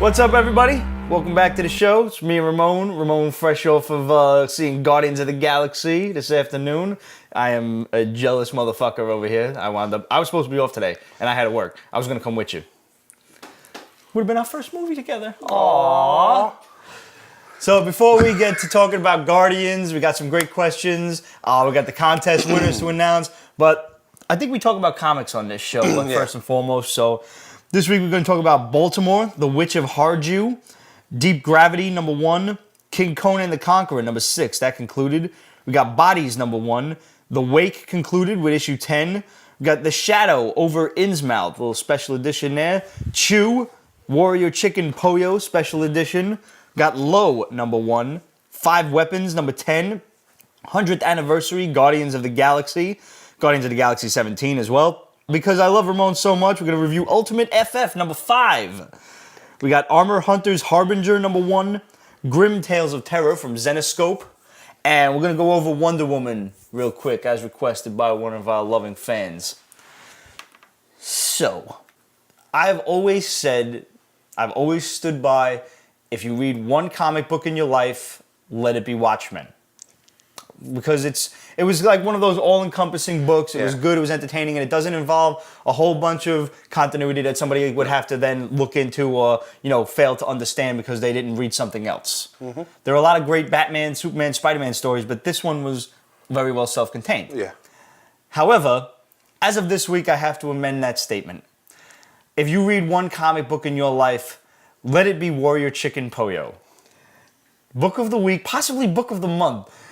What's up, everybody? Welcome back to the show. It's me and Ramon. Ramon, fresh off of seeing Guardians of the Galaxy this afternoon. I am a jealous motherfucker over here. I was supposed to be off today, and I had to work. I was gonna come with you. Would have been our first movie together. Aww. So before we get to talking about Guardians, we got some great questions. We got the contest winners to announce, but I think we talk about comics on this show first and foremost. So this week we're going to talk about Baltimore, The Witch of Harju, Deep Gravity, number 1, King Conan the Conqueror, number 6. That concluded. We got Bodies, number 1. The Wake concluded with issue 10. We got The Shadow over Innsmouth, a little special edition there. Chew, Warrior Chicken Poyo, special edition. Got Low, number 1. 5 Weapons, number 10. 100th Anniversary, Guardians of the Galaxy. Guardians of the Galaxy 17 as well. Because I love Ramon so much, we're going to review Ultimate FF, number 5. We got Armor Hunter's Harbinger, number 1. Grimm Tales of Terror from Zenoscope. And we're going to go over Wonder Woman real quick, as requested by one of our loving fans. So, I've always stood by, if you read one comic book in your life, let it be Watchmen. Because it was like one of those all-encompassing books. It was good, it was entertaining, and it doesn't involve a whole bunch of continuity that somebody would have to then look into or, fail to understand because they didn't read something else. Mm-hmm. There are a lot of great Batman, Superman, Spider-Man stories, but this one was very well self-contained. Yeah. However, as of this week, I have to amend that statement. If you read one comic book in your life, let it be Warrior Chicken Poyo. Book of the week, possibly book of the month.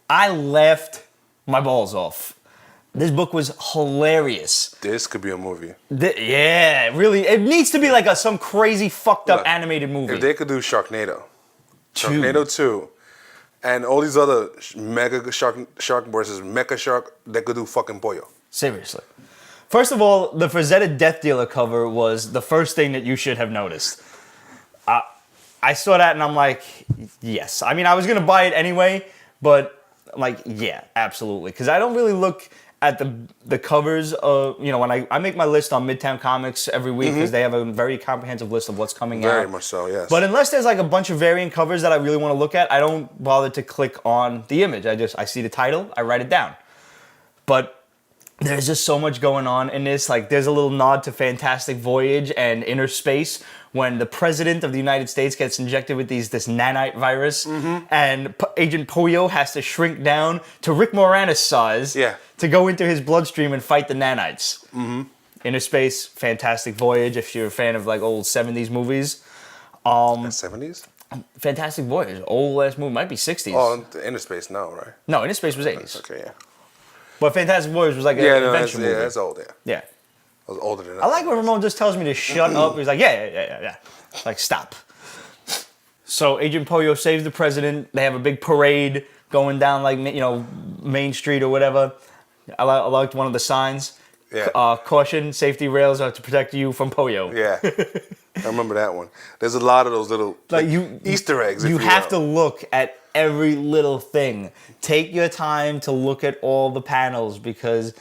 I laughed my balls off. This book was hilarious. This could be a movie. Yeah, really. It needs to be like some crazy fucked up animated movie. If they could do Sharknado 2, and all these other mega shark versus mecha shark, they could do fucking Poyo. Seriously. First of all, the Frazetta Death Dealer cover was the first thing that you should have noticed. I saw that and I'm like, yes. I mean, I was going to buy it anyway, but yeah, absolutely. Because I don't really look at the covers of, when I make my list on Midtown Comics every week because they have a very comprehensive list of what's coming out. Very much so, yes. But unless there's like a bunch of variant covers that I really want to look at, I don't bother to click on the image. I see the title, I write it down. But there's just so much going on in this. Like, there's a little nod to Fantastic Voyage and Inner Space when the president of the United States gets injected with this nanite virus, and Agent Poyo has to shrink down to Rick Moranis size to go into his bloodstream and fight the nanites. Mm-hmm. Inner Space, Fantastic Voyage, if you're a fan of like old 70s movies. 70s? Fantastic Voyage, old ass movie, might be 60s. Oh, Inner Space, no, right? No, Inner Space was 80s. Okay, yeah. But Fantastic Voyage was like an adventure movie. Yeah, that's old, yeah. I was older than that. I like when Ramon just tells me to shut up. He's like, yeah. Like, stop. So Agent Poyo saves the president. They have a big parade going down, like, Main Street or whatever. I liked one of the signs. Yeah. Caution, safety rails are to protect you from Poyo. Yeah. I remember that one. There's a lot of those little Easter eggs. You have to look at every little thing. Take your time to look at all the panels because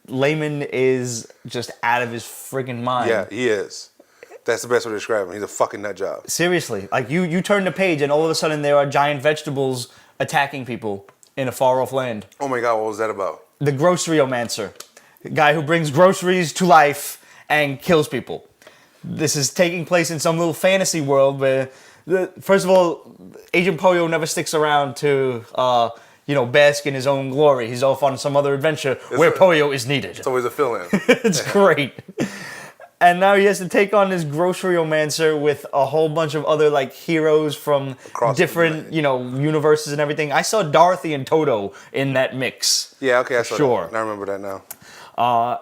Layman is just out of his friggin' mind. Yeah, he is. That's the best way to describe him. He's a fucking nut job. Seriously. Like, you turn the page and all of a sudden there are giant vegetables attacking people in a far-off land. Oh my God, what was that about? The groceryomancer. The guy who brings groceries to life and kills people. This is taking place in some little fantasy world where, first of all, Agent Poyo never sticks around to, bask in his own glory. He's off on some other adventure where Poyo is needed. It's always a fill-in. It's great. And now he has to take on this groceryomancer with a whole bunch of other heroes from across different, universes and everything. I saw Dorothy and Toto in that mix. Yeah, okay, I saw that. I remember that now.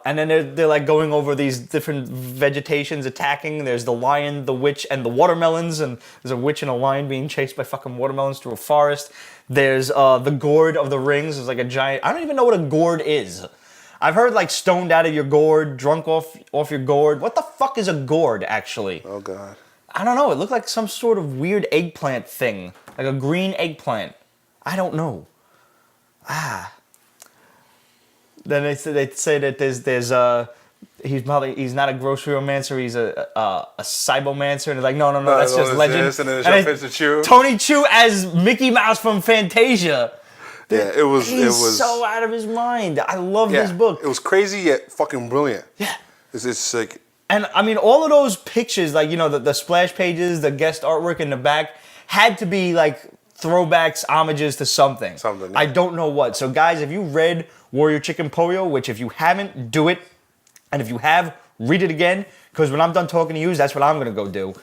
And then they're going over these different vegetations attacking. There's the lion, the witch, and the watermelons. And there's a witch and a lion being chased by fucking watermelons through a forest. There's the gourd of the rings. There's like a giant... I don't even know what a gourd is. I've heard stoned out of your gourd, drunk off your gourd. What the fuck is a gourd, actually? Oh, God. I don't know. It looked like some sort of weird eggplant thing. Like a green eggplant. I don't know. Then they say that there's he's not a grocery-omancer, he's a cybomancer. And they're like, no, that's just legend. And then they jump into Chew. Tony Chu as Mickey Mouse from Fantasia. Yeah, it was so out of his mind. I love this book. It was crazy yet fucking brilliant. Yeah. It's like... And I mean, all of those pictures, like, you know, the splash pages, the guest artwork in the back, had to be like throwbacks, homages to something. Something, yeah. I don't know what. So guys, if you read Warrior Chicken Poyo, which if you haven't, do it. And if you have, read it again. Because when I'm done talking to you, that's what I'm going to go do.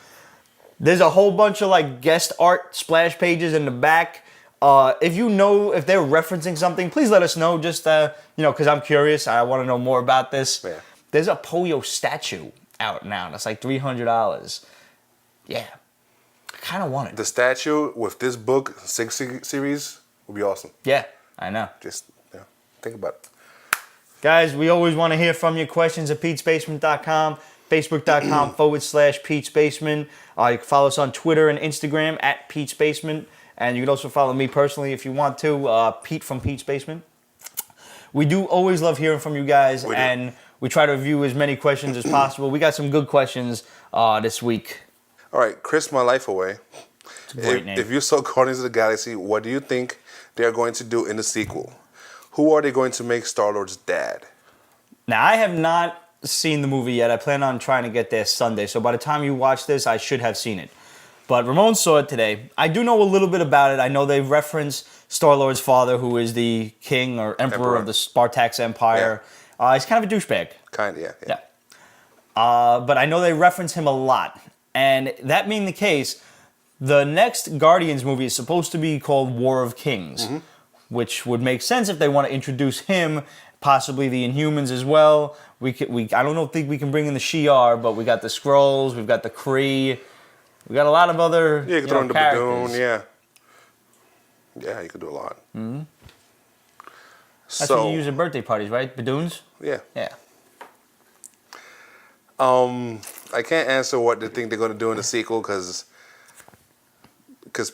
There's a whole bunch of like guest art splash pages in the back. If you know, if they're referencing something, please let us know. Just, you know, because I'm curious. I want to know more about this. Yeah. There's a Poyo statue out now. That's like $300. Yeah. I kind of want it. The statue with this book, 6 series, would be awesome. Yeah, I know. Just, think about it. Guys, we always want to hear from you. Questions at Pete'sBasement.com, Facebook.com/Pete'sBasement. You can follow us on Twitter and Instagram at Pete's Basement. And you can also follow me personally if you want to, Pete from Pete's Basement. We do always love hearing from you guys, and we try to review as many questions as possible. We got some good questions this week. All right, Chris My Life Away. It's a great name. If you saw Guardians of the Galaxy, what do you think they're going to do in the sequel? Who are they going to make Star-Lord's dad? Now, I have not seen the movie yet. I plan on trying to get there Sunday. So by the time you watch this, I should have seen it. But Ramon saw it today. I do know a little bit about it. I know they reference Star-Lord's father, who is the king or emperor of the Spartax Empire. Yeah. He's kind of a douchebag. Kind of, yeah. But I know they reference him a lot. And that being the case, the next Guardians movie is supposed to be called War of Kings, which would make sense if they want to introduce him, possibly the Inhumans as well. I don't think we can bring in the Shi'ar, but we got the Skrulls, we've got the Kree, we got a lot of other you can throw in the characters. Badoon, yeah. Yeah, you could do a lot. Mm-hmm. That's what you use at birthday parties, right? Badoons? Yeah. Yeah. I can't answer what they think they're going to do in the sequel because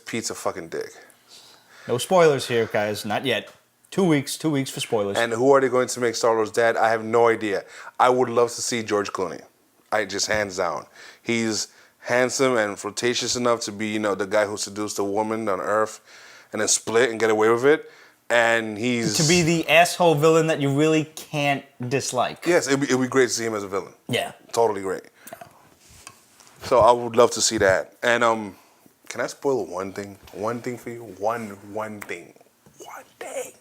Pete's a fucking dick. No spoilers here, guys. Not yet. 2 weeks for spoilers. And who are they going to make Star-Lord's dad? I have no idea. I would love to see George Clooney. Just hands down. He's handsome and flirtatious enough to be, the guy who seduced a woman on Earth and then split and get away with it. And he's... to be the asshole villain that you really can't dislike. Yes, it'd be great to see him as a villain. Yeah. Totally great. Yeah. So I would love to see that. And can I spoil one thing? One thing for you? One thing. One thing.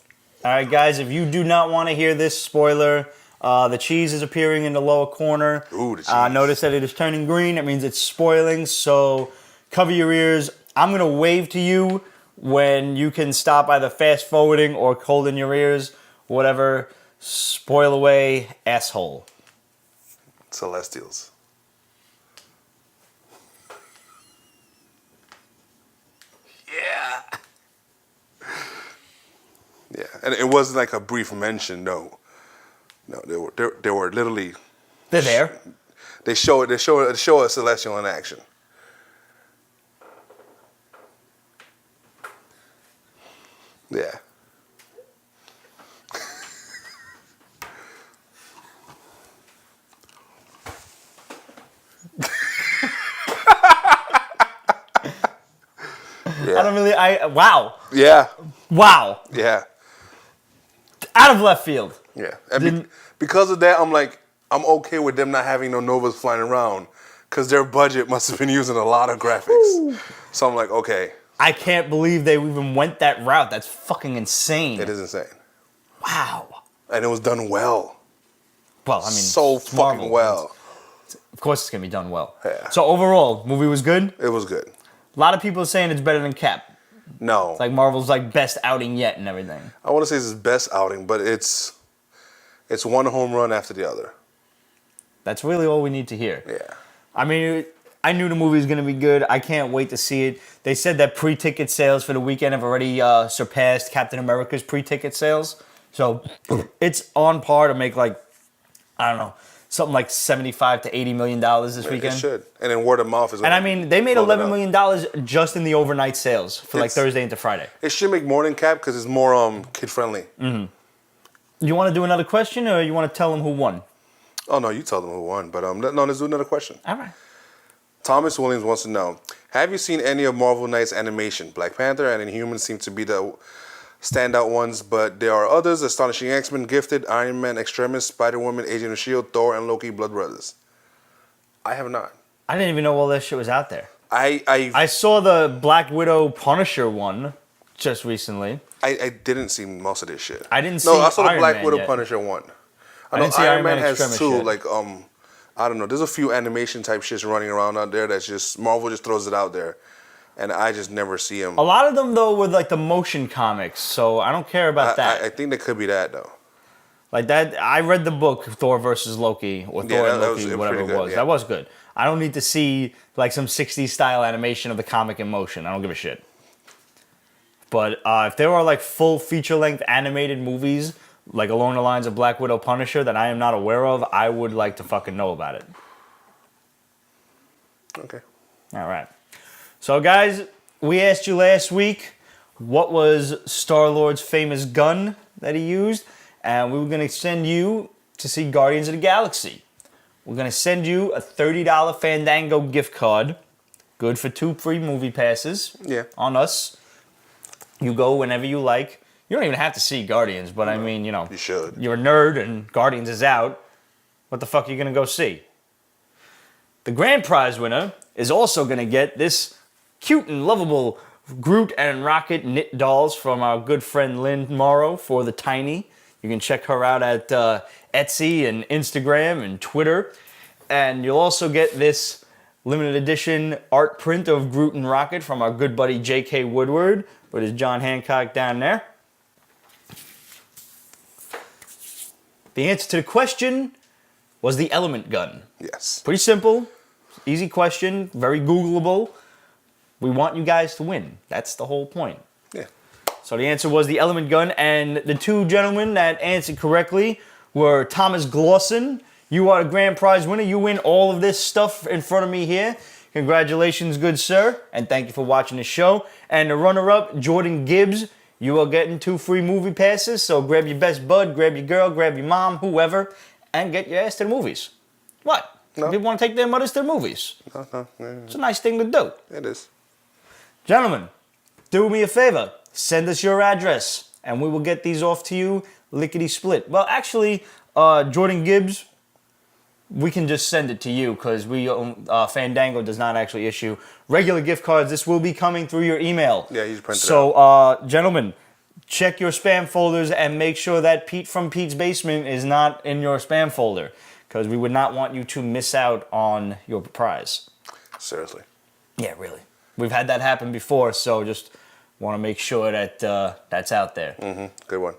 All right, guys, if you do not want to hear this spoiler, the cheese is appearing in the lower corner. Ooh, the cheese. Notice that it is turning green. That means it's spoiling, so cover your ears. I'm going to wave to you when you can stop either fast forwarding or holding your ears, whatever. Spoil away, asshole. Celestials. Yeah. Yeah, and it wasn't like a brief mention, no. No, they were literally. They're there. They show a celestial in action. Yeah. I don't really. Wow. Yeah. Wow. Yeah. Out of left field. Yeah. And because of that, I'm okay with them not having no Novas flying around because their budget must have been using a lot of graphics. Ooh. So I'm like, okay. I can't believe they even went that route. That's fucking insane. It is insane. Wow. And it was done well. Well, I mean, so fucking Marvel. well. Of course it's going to be done well. Yeah. So overall, movie was good? It was good. A lot of people are saying it's better than Cap. No. It's like Marvel's like best outing yet and everything. I want to say it's his best outing, but it's one home run after the other. That's really all we need to hear. Yeah. I mean, I knew the movie was going to be good. I can't wait to see it. They said that pre-ticket sales for the weekend have already surpassed Captain America's pre-ticket sales. So it's on par to make like, I don't know, something like $75 to $80 million this weekend. It should. And then word of mouth is. And I mean, they made $11 million just in the overnight sales for like Thursday into Friday. It should make more than Cap because it's more kid friendly. Mm-hmm. You want to do another question, or you want to tell them who won? Oh, no, you tell them who won. But no, let's do another question. All right. Thomas Williams wants to know, have you seen any of Marvel Knight's animation? Black Panther and Inhumans seem to be the standout ones, but there are others: Astonishing X-Men, Gifted, Iron Man, Extremis, Spider-Woman, Agent of S.H.I.E.L.D., Thor, and Loki, Blood Brothers. I have not. I didn't even know all that shit was out there. I saw the Black Widow Punisher one just recently. I didn't see most of this shit. I didn't see No, I saw the Iron Black Man Widow yet. Punisher one. I I know didn't see Iron Iron Man Man has Extremis two. yet. Like I don't know. There's a few animation type shits running around out there that's just Marvel just throws it out there, and I just never see them. A lot of them though were like the motion comics, so I don't care about that. I think that could be that though. Like that, I read the book Thor versus Loki, or Thor and Loki, whatever it was. Yeah. That was good. I don't need to see like some 60s style animation of the comic in motion. I don't give a shit. But if there are like full feature-length animated movies, like along the lines of Black Widow Punisher, that I am not aware of, I would like to fucking know about it. Okay. All right. So guys, we asked you last week what was Star-Lord's famous gun that he used, and we were going to send you to see Guardians of the Galaxy. We're going to send you a $30 Fandango gift card, good for 2 free movie passes. Yeah. On us. You go whenever you like. You don't even have to see Guardians, but I mean, you know. You should. You're a nerd and Guardians is out. What the fuck are you going to go see? The grand prize winner is also going to get this cute and lovable Groot and Rocket knit dolls from our good friend Lynn Morrow for the Tiny. You can check her out at Etsy and Instagram and Twitter. And you'll also get this limited edition art print of Groot and Rocket from our good buddy J.K. Woodward with his John Hancock down there. The answer to the question was the element gun. Yes. Pretty simple, easy question, very Googleable. We want you guys to win. That's the whole point. Yeah. So the answer was the element gun, and the 2 gentlemen that answered correctly were Thomas Glosson. You are the grand prize winner. You win all of this stuff in front of me here. Congratulations, good sir, and thank you for watching the show. And the runner-up, Jordan Gibbs, you are getting 2 free movie passes, so grab your best bud, grab your girl, grab your mom, whoever, and get your ass to the movies. What? No. People want to take their mothers to the movies. No. It's a nice thing to do. It is. Gentlemen, do me a favor. Send us your address, and we will get these off to you lickety-split. Well, actually, Jordan Gibbs, we can just send it to you because Fandango does not actually issue regular gift cards. This will be coming through your email. Yeah, he's printed So, gentlemen, check your spam folders and make sure that Pete from Pete's Basement is not in your spam folder because we would not want you to miss out on your prize. Seriously. Yeah, really. We've had that happen before, so just want to make sure that that's out there. Mm-hmm. Good one.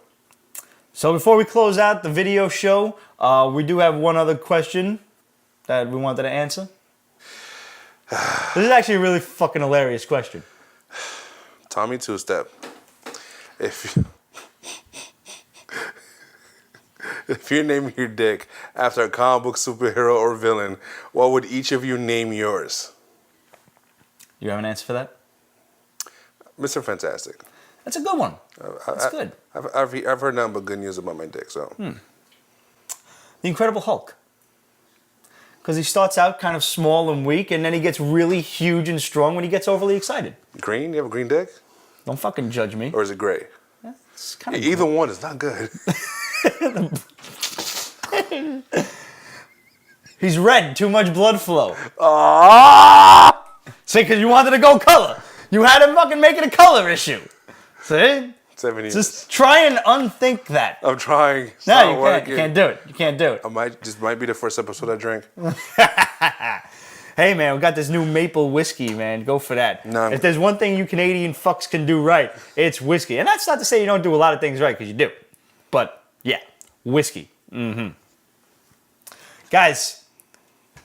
So before we close out the video show, we do have one other question that we wanted to answer. This is actually a really fucking hilarious question. Tommy Two-Step. If you're naming your dick after a comic book superhero or villain, what would each of you name yours? You have an answer for that? Mr. Fantastic. That's a good one. That's good. I've heard nothing but good news about my dick, so. The Incredible Hulk. Because he starts out kind of small and weak, and then he gets really huge and strong when he gets overly excited. Green? You have a green dick? Don't fucking judge me. Or is it gray? It's kind of Either one is not good. He's red, too much blood flow. Ah! See, because you wanted to go color. You had to fucking make it a color issue. See? 7 years. Just try and unthink that. I'm trying. It's No, not you can't. working. You can't do it. You can't do it. This might be the first episode I drink. Hey, man, we got this new maple whiskey, man. Go for that. No. If there's one thing you Canadian fucks can do right, it's whiskey. And that's not to say you don't do a lot of things right, because you do. But, yeah, whiskey. Guys,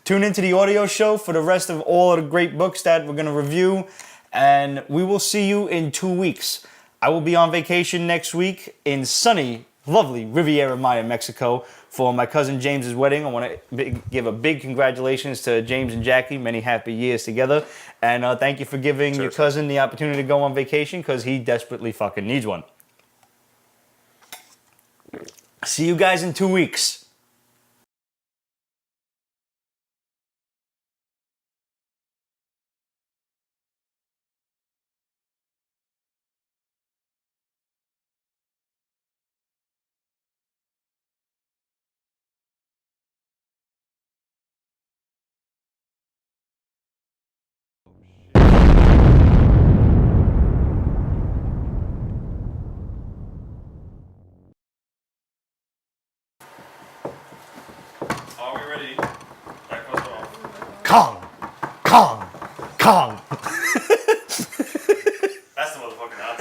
tune into the audio show for the rest of all of the great books that we're going to review. And we will see you in 2 weeks. I will be on vacation next week in sunny, lovely Riviera Maya, Mexico for my cousin James's wedding. I want to give a big congratulations to James and Jackie. Many happy years together. And thank you for giving your cousin the opportunity to go on vacation because he desperately fucking needs one. See you guys in 2 weeks. Kong, Kong, Kong. That's the motherfucking hot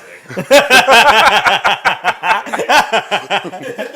take.